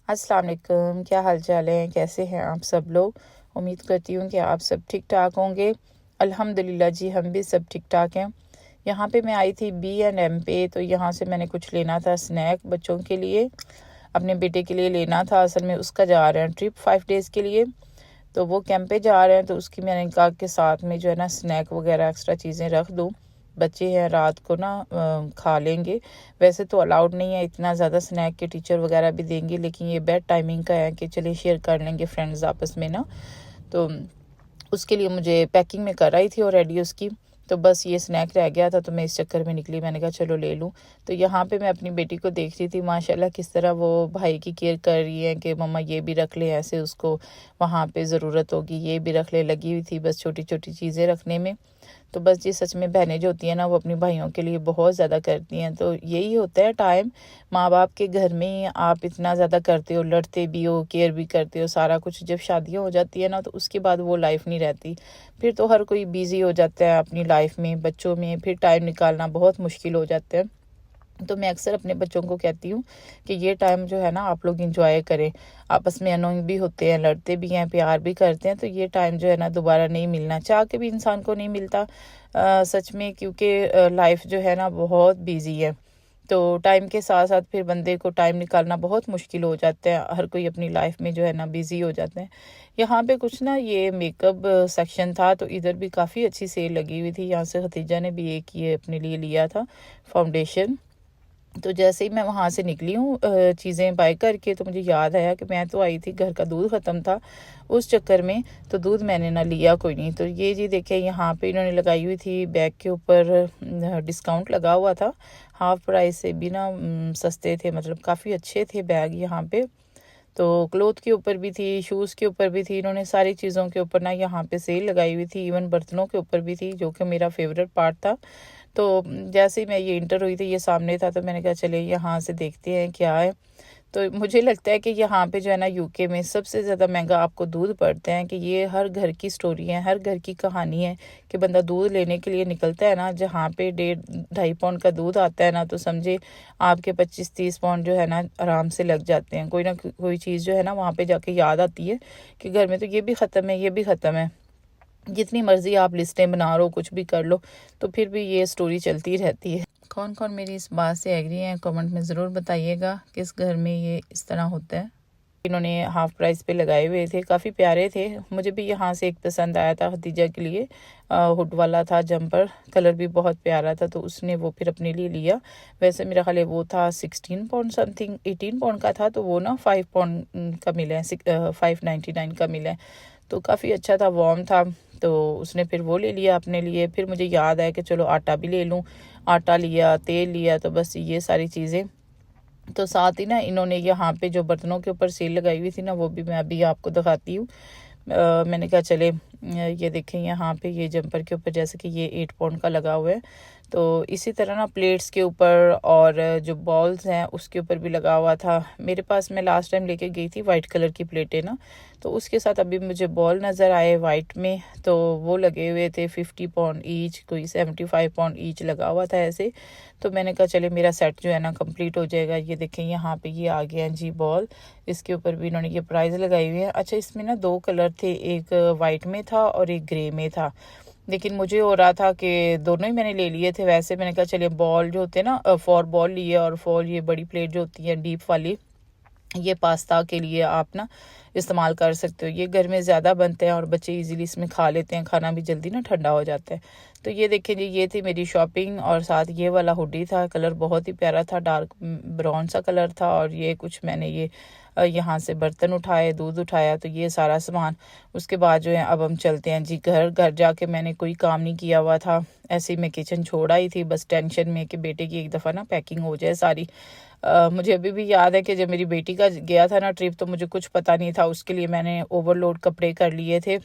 अस्सलाम वालेकुम, क्या हाल चाल है, कैसे हैं आप सब लोग। उम्मीद करती हूँ कि आप सब ठीक ठाक होंगे। अल्हम्दुलिल्लाह जी, हम भी सब ठीक ठाक हैं। यहाँ पे मैं आई थी B&M पे, तो यहाँ से मैंने कुछ लेना था स्नैक बच्चों के लिए, अपने बेटे के लिए लेना था। असल में उसका जा रहे हैं ट्रिप 5 डेज़ के लिए, तो वो कैंप पे जा रहे हैं, तो उसकी मैंने कहा कि साथ में जो है ना स्नैक वगैरह एक्स्ट्रा चीज़ें रख दूँ। बच्चे हैं रात को ना खा लेंगे। वैसे तो अलाउड नहीं है इतना ज़्यादा स्नैक के, टीचर वगैरह भी देंगे, लेकिन ये बेड टाइमिंग का है कि चलिए शेयर कर लेंगे फ्रेंड्स आपस में ना। तो उसके लिए मुझे पैकिंग में कर आई थी ऑलरेडी उसकी, तो बस ये स्नैक रह गया था, तो मैं इस चक्कर में निकली। मैंने कहा चलो ले लूँ। तो यहाँ पे मैं अपनी बेटी को देख रही थी, माशाल्लाह किस तरह वो भाई की केयर कर रही है कि मम्मा ये भी रख ले, ऐसे उसको वहाँ पे ज़रूरत होगी, ये भी रख ले। लगी हुई थी बस छोटी छोटी चीज़ें रखने में। तो बस जी सच में बहनें जो होती हैं ना, वो अपनी भाइयों के लिए बहुत ज़्यादा करती हैं। तो यही होता है टाइम, माँ बाप के घर में ही आप इतना ज़्यादा करते हो, लड़ते भी हो, केयर भी करते हो, सारा कुछ। जब शादियाँ हो जाती है ना, तो उसके बाद वो लाइफ नहीं रहती। फिर तो हर कोई बिज़ी हो जाता है अपनी लाइफ में, बच्चों में, फिर टाइम निकालना बहुत मुश्किल हो जाता है। तो मैं अक्सर अपने बच्चों को कहती हूँ कि ये टाइम जो है ना आप लोग इंजॉय करें। आपस में अनोइंग भी होते हैं, लड़ते भी हैं, प्यार भी करते हैं, तो ये टाइम जो है ना दोबारा नहीं मिलना, चाह के भी इंसान को नहीं मिलता सच में, क्योंकि लाइफ जो है ना बहुत बिजी है। तो टाइम के साथ साथ फिर बंदे को टाइम निकालना बहुत मुश्किल हो जाता है। हर कोई अपनी लाइफ में जो है ना बिजी हो जाते हैं। यहाँ पे कुछ ना ये मेकअप सेक्शन था, तो इधर भी काफ़ी अच्छी सेल लगी हुई थी। यहाँ से खतीजा ने भी एक ये अपने लिए लिया था फाउंडेशन। तो जैसे ही मैं वहाँ से निकली हूँ चीज़ें बाय करके, तो मुझे याद आया कि मैं तो आई थी, घर का दूध ख़त्म था उस चक्कर में, तो दूध मैंने ना लिया कोई नहीं। तो ये जी देखे, यहाँ पे इन्होंने लगाई हुई थी बैग के ऊपर डिस्काउंट लगा हुआ था, हाफ प्राइस से भी ना सस्ते थे, मतलब काफ़ी अच्छे थे बैग यहाँ पे। तो क्लोथ के ऊपर भी थी, शूज़ के ऊपर भी थी, इन्होंने सारी चीज़ों के ऊपर ना यहाँ पे सेल लगाई हुई थी। इवन बर्तनों के ऊपर भी थी, जो कि मेरा फेवरेट पार्ट था। तो जैसे ही मैं ये इंटर हुई थी, ये सामने था, तो मैंने कहा चले यहाँ से देखते हैं क्या है। तो मुझे लगता है कि यहाँ पे जो है ना यूके में सबसे ज़्यादा महंगा आपको दूध पड़ता है, कि ये हर घर की स्टोरी है, हर घर की कहानी है कि बंदा दूध लेने के लिए निकलता है ना, जहाँ पे 1.5-2.5 पाउंड का दूध आता है ना, तो समझे आपके 25-30 पाउंड जो है ना आराम से लग जाते हैं। कोई ना कोई चीज़ जो है ना वहाँ पे जाके याद आती है कि घर में तो ये भी ख़त्म है, ये भी ख़त्म है। जितनी मर्जी आप लिस्टें बना लो, कुछ भी कर लो, तो फिर भी ये स्टोरी चलती रहती है। कौन कौन मेरी इस बात से एग्री है, कमेंट में ज़रूर बताइएगा किस घर में ये इस तरह होता है। इन्होंने हाफ प्राइस पे लगाए हुए थे, काफ़ी प्यारे थे। मुझे भी यहाँ से एक पसंद आया था खदीजा के लिए, हुड वाला था जंपर, कलर भी बहुत प्यारा था, तो उसने वो फिर अपने लिए लिया। वैसे मेरा ख्याल है वो था 16 पाउंड समथिंग, 18 पाउंड का था, तो वो ना 5 पाउंड का मिला है, 5.99 का मिला है। तो काफ़ी अच्छा था, वार्म था, तो उसने फिर वो ले लिया अपने लिए। फिर मुझे याद आया कि चलो आटा भी ले लूँ, आटा लिया, तेल लिया, तो बस ये सारी चीज़ें। तो साथ ही ना इन्होंने यहाँ पे जो बर्तनों के ऊपर सेल लगाई हुई थी ना, वो भी मैं अभी आपको दिखाती हूँ। मैंने कहा चले ये देखें, यहाँ पे ये जंपर के ऊपर जैसे कि ये 8 पाउंड का लगा हुआ है, तो इसी तरह ना प्लेट्स के ऊपर और जो बॉल्स हैं उसके ऊपर भी लगा हुआ था। मेरे पास, मैं लास्ट टाइम लेके गई थी वाइट कलर की प्लेटें ना, तो उसके साथ अभी मुझे बॉल नज़र आए वाइट में, तो वो लगे हुए थे 50 पाउंड ईच, कोई 75 पाउंड ईच लगा हुआ था ऐसे। तो मैंने कहा चले मेरा सेट जो है ना कंप्लीट हो जाएगा। ये देखें यहाँ पे ये आ गया जी बॉल, इसके ऊपर भी इन्होंने ये प्राइस लगाई हुई है। अच्छा, इसमें ना 2 कलर थे, एक वाइट में था और एक ग्रे में था, लेकिन मुझे हो रहा था कि दोनों ही मैंने ले लिए थे। वैसे मैंने कहा चलिए बॉल जो होते हैं ना, 4 बॉल लिए, और 4 ये बड़ी प्लेट जो होती है डीप वाली, ये पास्ता के लिए आप ना इस्तेमाल कर सकते हो। ये घर में ज़्यादा बनते हैं और बच्चे इजीली इसमें खा लेते हैं, खाना भी जल्दी ना ठंडा हो जाता है। तो ये देखें जी, ये थी मेरी शॉपिंग, और साथ ये वाला हुडी था, कलर बहुत ही प्यारा था, डार्क ब्राउन सा कलर था। और ये कुछ मैंने ये यहाँ से बर्तन उठाए, दूध उठाया, तो ये सारा सामान। उसके बाद जो है अब हम चलते हैं जी घर। घर जाके मैंने कोई काम नहीं किया हुआ था, ऐसे ही मैं किचन छोड़ आई थी, बस टेंशन में कि बेटे की एक दफ़ा ना पैकिंग हो जाए सारी। मुझे अभी भी याद है कि जब मेरी बेटी का गया था ना ट्रिप, तो मुझे कुछ पता नहीं था, उसके लिए मैंने ओवरलोड कपड़े कर लिए थे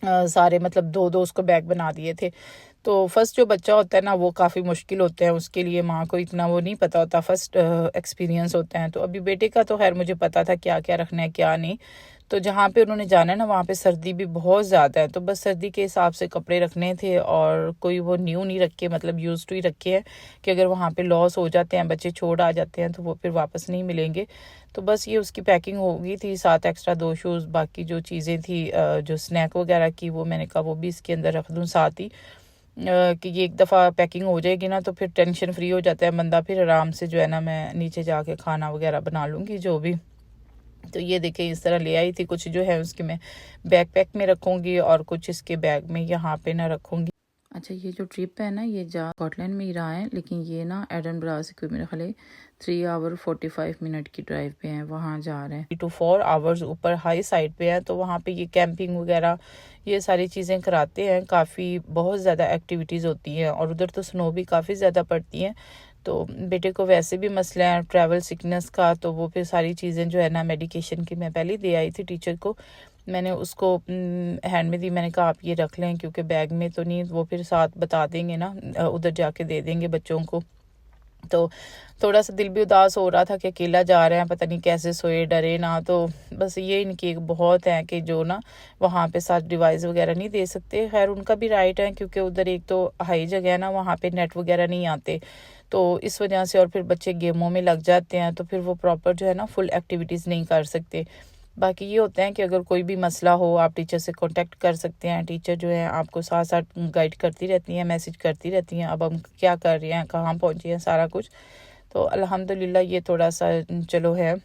सारे, मतलब दो दो उसको बैग बना दिए थे। तो फर्स्ट जो बच्चा होता है ना, वो काफ़ी मुश्किल होता है उसके लिए, माँ को इतना वो नहीं पता होता, फर्स्ट एक्सपीरियंस होता है। तो अभी बेटे का तो खैर मुझे पता था क्या क्या रखना है क्या नहीं। तो जहाँ पे उन्होंने जाना है ना, वहाँ पे सर्दी भी बहुत ज़्यादा है, तो बस सर्दी के हिसाब से कपड़े रखने थे, और कोई वो न्यू नहीं रखे, मतलब यूज़ टू ही रखे हैं कि अगर वहाँ पे लॉस हो जाते हैं, बच्चे छोड़ आ जाते हैं, तो वो फिर वापस नहीं मिलेंगे। तो बस ये उसकी पैकिंग हो गई थी, साथ एक्स्ट्रा 2 शूज़, बाकी जो चीज़ें थी जो स्नैक वगैरह की, वो मैंने कहा वो भी इसके अंदर रख दूँ साथ ही, कि ये एक दफ़ा पैकिंग हो जाएगी ना तो फिर टेंशन फ्री हो जाता है बंदा, फिर आराम से जो है ना मैं नीचे जाके खाना वगैरह बना लूँगी जो भी। तो ये देखें इस तरह ले आई थी, कुछ जो है उसके मैं बैकपैक में रखूँगी और कुछ इसके बैग में यहाँ पे ना रखूँगी। अच्छा, ये जो ट्रिप है ना ये स्कॉटलैंड में ही रहा है, लेकिन ये ना एडनबरा से कोई मेरे ख्याल 3 आवर 45 मिनट की ड्राइव पे है, वहाँ जा रहे हैं। 3 to 4 आवर्स ऊपर हाई साइड पे है, तो वहाँ पे ये कैंपिंग वगैरह ये सारी चीज़ें कराते हैं, काफ़ी बहुत ज़्यादा एक्टिविटीज़ होती हैं और उधर तो स्नो भी काफ़ी ज़्यादा पड़ती हैं। तो बेटे को वैसे भी मसला है ट्रैवल सिकनेस का, तो वो फिर सारी चीज़ें जो है ना मेडिकेशन की मैं पहले दे आई थी टीचर को, मैंने उसको हैंड में दी, मैंने कहा आप ये रख लें क्योंकि बैग में तो नहीं, वो फिर साथ बता देंगे ना, उधर जाके दे देंगे बच्चों को। तो थोड़ा सा दिल भी उदास हो रहा था कि अकेला जा रहे हैं, पता नहीं कैसे सोए डरे ना, तो बस ये इनकी एक बहुत है कि जो ना वहाँ पे साथ डिवाइस वगैरह नहीं दे सकते। खैर उनका भी राइट है क्योंकि उधर एक तो हाई जगह है ना, वहाँ पे नेट वगैरह नहीं आते, तो इस वजह से, और फिर बच्चे गेमों में लग जाते हैं तो फिर वो प्रॉपर जो है ना फुल एक्टिविटीज़ नहीं कर सकते। बाकी ये होता है कि अगर कोई भी मसला हो आप टीचर से कांटेक्ट कर सकते हैं, टीचर जो है आपको साथ साथ गाइड करती रहती हैं, मैसेज करती रहती हैं, अब हम क्या कर रहे हैं, कहाँ पहुँचे हैं, सारा कुछ। तो अल्हम्दुलिल्लाह ये थोड़ा सा चलो है।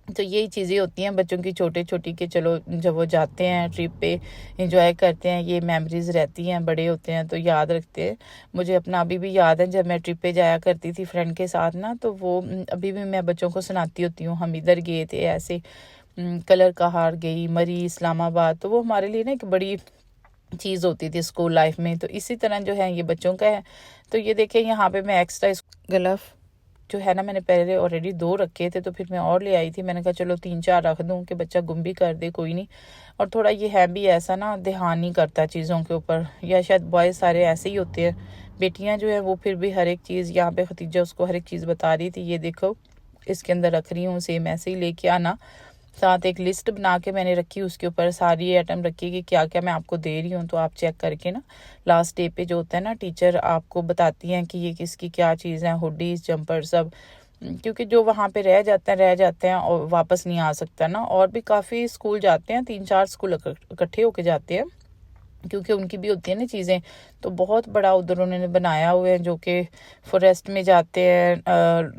तो यही चीज़ें होती हैं बच्चों की छोटे छोटी के, चलो जब वो जाते हैं ट्रिप पे इंजॉय करते हैं, ये मेमोरीज़ रहती हैं, बड़े होते हैं तो याद रखते हैं। मुझे अपना अभी भी याद है जब मैं ट्रिप पे जाया करती थी फ्रेंड के साथ ना, तो वो अभी भी मैं बच्चों को सुनाती होती हूँ, हम इधर गए थे ऐसे, कलर का हार गई, मरी, इस्लामाबाद, तो वो हमारे लिए ना एक बड़ी चीज़ होती थी स्कूल लाइफ में। तो इसी तरह जो है ये बच्चों का है। तो ये देखें यहाँ पे मैं एक्स्ट्रा ग्लव जो है ना मैंने पहले ऑलरेडी 2 रखे थे, तो फिर मैं और ले आई थी, मैंने कहा चलो 3-4 रख दूँ कि बच्चा गुम भी कर दे कोई नहीं। और थोड़ा ये है भी ऐसा ना, ध्यान नहीं करता चीज़ों के ऊपर, या शायद बॉयज़ सारे ऐसे ही होते हैं। बेटियां जो है वो फिर भी हर एक चीज़, यहाँ पे खतीजा उसको हर एक चीज़ बता रही थी, ये देखो इसके अंदर रख रही हूँ, सेम ऐसे ही लेके आना। साथ एक लिस्ट बना के मैंने रखी, उसके ऊपर सारी आइटम रखी कि क्या क्या मैं आपको दे रही हूँ, तो आप चेक करके ना लास्ट डे पे जो होता है ना टीचर आपको बताती हैं कि ये किसकी क्या चीज़ है, हुडीज, जंपर सब, क्योंकि जो वहाँ पे रह जाते हैं और वापस नहीं आ सकता ना। और भी काफ़ी स्कूल जाते हैं, 3-4 स्कूल इकट्ठे होके जाते हैं, क्योंकि उनकी भी होती है ना चीज़ें। तो बहुत बड़ा उधर उन्होंने बनाया हुआ है, जो कि फॉरेस्ट में जाते हैं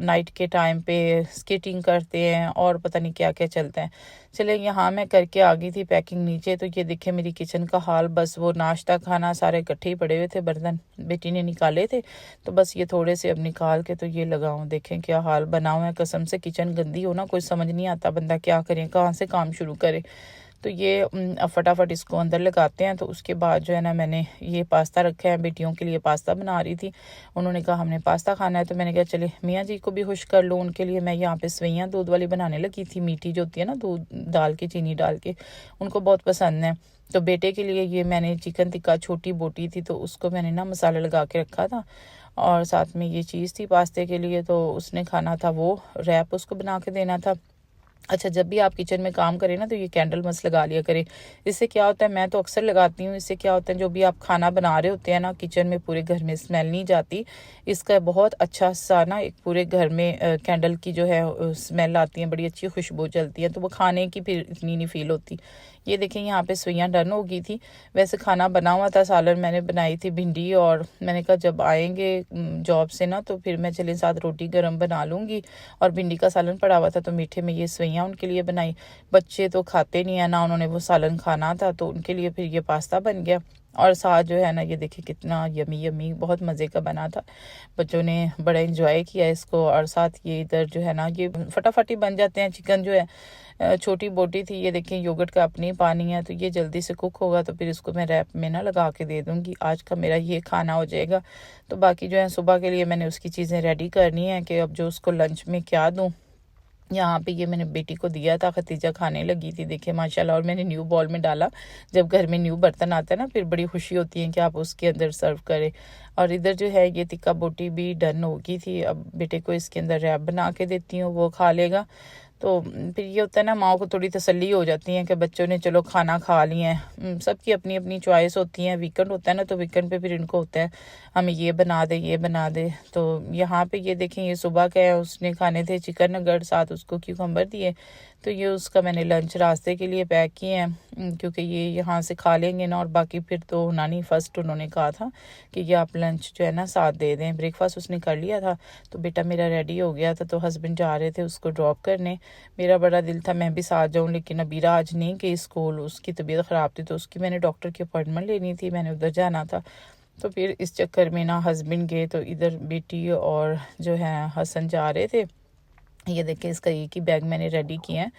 नाइट के टाइम पे, स्केटिंग करते हैं और पता नहीं क्या क्या चलता है। चले यहाँ मैं करके आ गई थी पैकिंग नीचे, तो ये देखे मेरी किचन का हाल, बस वो नाश्ता खाना सारे इकट्ठे ही पड़े हुए थे, बर्तन बेटी ने निकाले थे, तो बस ये थोड़े से अब निकाल के तो ये लगाऊं, देखें क्या हाल बना हुआ है। कसम से किचन गंदी हो ना, कोई समझ नहीं आता बंदा क्या करे, कहाँ से काम शुरू करे। तो ये अब फटाफट इसको अंदर लगाते हैं। तो उसके बाद जो है ना मैंने ये पास्ता रखा है, बेटियों के लिए पास्ता बना रही थी, उन्होंने कहा हमने पास्ता खाना है, तो मैंने कहा चले मियाँ जी को भी खुश कर लूँ। उनके लिए मैं यहाँ पे सवैयाँ दूध वाली बनाने लगी थी, मीठी जो होती है ना, दूध डाल के चीनी डाल के, उनको बहुत पसंद है। तो बेटे के लिए ये मैंने चिकन टिक्का छोटी बोटी थी, तो उसको मैंने ना मसाला लगा के रखा था, और साथ में ये चीज़ थी पास्ते के लिए, तो उसने खाना था, वो रैप उसको बना के देना था। अच्छा, जब भी आप किचन में काम करें ना तो ये कैंडल मस्त लगा लिया करें। इससे क्या होता है, मैं तो अक्सर लगाती हूँ, इससे क्या होता है जो भी आप खाना बना रहे होते हैं ना किचन में, पूरे घर में स्मेल नहीं जाती। इसका बहुत अच्छा सा ना एक पूरे घर में कैंडल की जो है स्मेल आती है, बड़ी अच्छी खुशबू चलती है, तो वो खाने की फिर इतनी नहीं फील होती। ये देखें यहाँ पे सुइयाँ डन हो गई थी। वैसे खाना बना हुआ था, सालन मैंने बनाई थी भिंडी, और मैंने कहा जब आएंगे जॉब से ना तो फिर मैं चले साथ रोटी गर्म बना लूँगी, और भिंडी का सालन पड़ा हुआ था तो मीठे में ये सुइयाँ उनके लिए बनाई। बच्चे तो खाते नहीं है ना, उन्होंने वो सालन खाना था, तो उनके लिए फिर ये पास्ता बन गया। और साथ जो है ना ये देखिए कितना यमी यमी, बहुत मज़े का बना था, बच्चों ने बड़ा इंजॉय किया इसको। और साथ ये इधर जो है ना ये फटाफट ही बन जाते हैं। चिकन जो है छोटी बोटी थी, ये देखें योगर्ट का अपनी पानी है, तो ये जल्दी से कुक होगा, तो फिर इसको मैं रैप में ना लगा के दे दूँगी। आज का मेरा ये खाना हो जाएगा। तो बाकी जो है सुबह के लिए मैंने उसकी चीज़ें रेडी करनी है कि अब जो उसको लंच में क्या दूँ। यहाँ पे ये मैंने बेटी को दिया था, खतीजा खाने लगी थी, देखिए माशाल्लाह। और मैंने न्यू बॉल में डाला, जब घर में न्यू बर्तन आता है ना फिर बड़ी खुशी होती है कि आप उसके अंदर सर्व करें। और इधर जो है ये टिक्का बोटी भी डन हो गई थी, अब बेटे को इसके अंदर रैप बना के देती हूँ, वो खा लेगा। तो फिर ये होता है ना, माओ को थोड़ी तसल्ली हो जाती है कि बच्चों ने चलो खाना खा लिए हैं। सबकी अपनी अपनी चॉइस होती है। वीकेंड होता है ना, तो वीकेंड पे फिर इनको होता है हमें ये बना दे ये बना दे। तो यहाँ पे ये देखें, ये सुबह का है, उसने खाने थे चिकन नगेट, साथ उसको क्यूकम्बर दिए। तो ये उसका मैंने लंच रास्ते के लिए पैक किए हैं, क्योंकि ये यहाँ से खा लेंगे ना, और बाकी फिर तो होना नहीं। फर्स्ट उन्होंने कहा था कि ये आप लंच जो है ना साथ दे दें। ब्रेकफास्ट उसने कर लिया था, तो बेटा मेरा रेडी हो गया था, तो हस्बैंड जा रहे थे उसको ड्रॉप करने। मेरा बड़ा दिल था मैं भी साथ जाऊँ, लेकिन अबीरा आज नहीं गई स्कूल, उसकी तबीयत ख़राब थी, तो उसकी मैंने डॉक्टर की अपॉइंटमेंट लेनी थी, मैंने उधर जाना था। तो फिर इस चक्कर में ना हस्बैंड गए, तो इधर बेटी और जो है हसन जा रहे थे। ये देखिए, इसका एक ही बैग मैंने रेडी किया है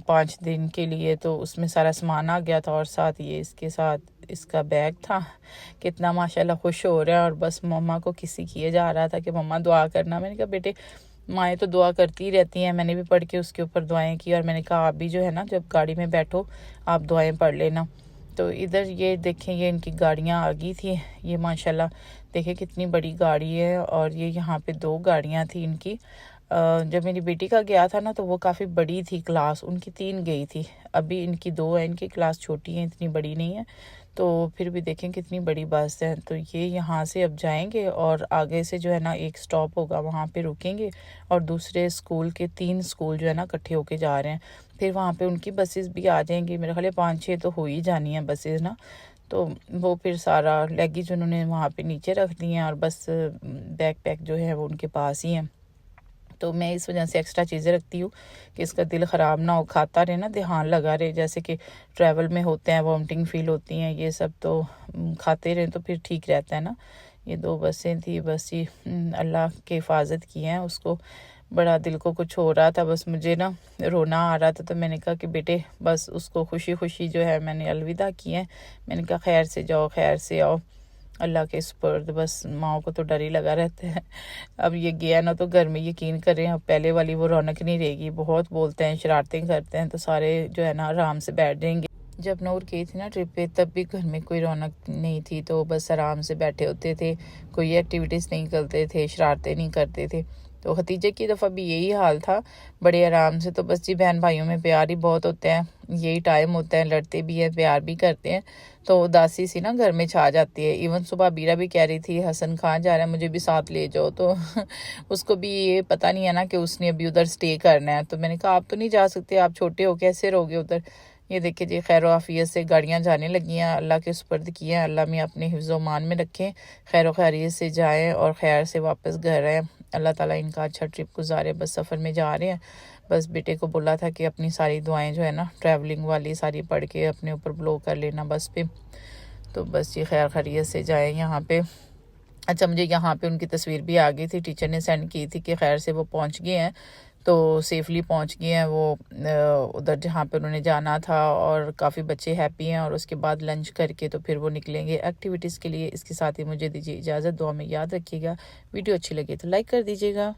5 दिन के लिए, तो उसमें सारा सामान आ गया था, और साथ ये इसके साथ इसका बैग था। कितना माशाल्लाह खुश हो रहा है, और बस मम्मा को किसी किए जा रहा था कि मम्मा दुआ करना। मैंने कहा बेटे माएँ तो दुआ करती ही रहती हैं, मैंने भी पढ़ के उसके ऊपर दुआएं की, और मैंने कहा आप भी जो है ना जब गाड़ी में बैठो आप दुआएं पढ़ लेना। तो इधर ये देखें, ये इनकी गाड़ियाँ आ गई थी। ये माशाल्लाह देखें कितनी बड़ी गाड़ी है, और ये यहाँ पे 2 गाड़ियाँ थी इनकी। जब मेरी बेटी का गया था ना, तो वो काफ़ी बड़ी थी क्लास, उनकी 3 गई थी। अभी इनकी 2 है, इनकी क्लास छोटी है, इतनी बड़ी नहीं है। तो फिर भी देखें कितनी बड़ी बस है। तो ये यहाँ से अब जाएंगे, और आगे से जो है ना एक स्टॉप होगा, वहाँ पे रुकेंगे, और दूसरे स्कूल के 3 स्कूल जो है ना इकट्ठे होके जा रहे हैं। फिर वहाँ पे उनकी बसेस भी आ जाएंगी, मेरे ख्याल 5-6 तो हो ही जानी है बसेस ना। तो वो फिर सारा लगेज उन्होंने वहाँ पे नीचे रख दिए हैं, और बस बैग पैक जो है वो उनके पास ही है। तो मैं इस वजह से एक्स्ट्रा चीज़ें रखती हूँ कि इसका दिल ख़राब ना हो, खाता रहे ना, ध्यान लगा रहे। जैसे कि ट्रैवल में होते हैं, वॉमिटिंग फील होती हैं, ये सब तो खाते रहें तो फिर ठीक रहता है ना। ये 2 बसें थी, बस ये अल्लाह की हिफाजत की हैं। उसको बड़ा दिल को कुछ हो रहा था, बस मुझे ना रोना आ रहा था, तो मैंने कहा कि बेटे बस उसको खुशी खुशी जो है मैंने अलविदा की है। मैंने कहा खैर से जाओ खैर से आओ, अल्लाह के सुपुर्द। बस माओ को तो डर ही लगा रहता है। अब ये गया ना, तो घर में यकीन करें अब पहले वाली वो रौनक नहीं रहेगी। बहुत बोलते हैं, शरारतें करते हैं, तो सारे जो है ना आराम से बैठ जाएंगे। जब नूर गई थी ना ट्रिप पे, तब भी घर में कोई रौनक नहीं थी, तो बस आराम से बैठे होते थे, कोई एक्टिविटीज़ नहीं करते थे, शरारतें नहीं करते थे। तो खतीजे की दफ़ा भी यही हाल था, बड़े आराम से। तो बस जी बहन भाइयों में प्यार ही बहुत होता है, यही टाइम होता है, लड़ते भी हैं प्यार भी करते हैं, तो उदासी सी ना घर में छा जाती है। इवन सुबह बीरा भी कह रही थी हसन कहाँ जा रहा है, मुझे भी साथ ले जाओ। तो उसको भी ये पता नहीं है ना कि उसने अभी उधर स्टे करना है। तो मैंने कहा आप तो नहीं जा सकते, आप छोटे हो, कैसे रहोगे उधर। ये देखिए जी, खैर आफियत से गाड़ियाँ जाने लगी हैं, अल्लाह के सुपुर्द किए हैं। अल्लाह में अपने हिफ्ज़-ओ-मान में रखें, खैर खैरियत से जाएँ और खैर से वापस घर आएँ। अल्लाह ताला इनका अच्छा ट्रिप गुजारे। बस सफ़र में जा रहे हैं, बस बेटे को बोला था कि अपनी सारी दुआएं जो है ना ट्रैवलिंग वाली सारी पढ़ के अपने ऊपर ब्लो कर लेना बस पे। तो बस ये खैर खैरियत से जाएँ यहाँ पे। अच्छा, मुझे यहाँ पे उनकी तस्वीर भी आ गई थी, टीचर ने सेंड की थी कि खैर से वो पहुँच गए हैं, तो सेफली पहुँच गए हैं वो उधर जहाँ पे उन्होंने जाना था, और काफ़ी बच्चे हैप्पी हैं। और उसके बाद लंच करके तो फिर वो निकलेंगे एक्टिविटीज़ के लिए। इसके साथ ही मुझे दीजिए इजाज़त, दुआ में याद रखिएगा। वीडियो अच्छी लगी तो लाइक कर दीजिएगा।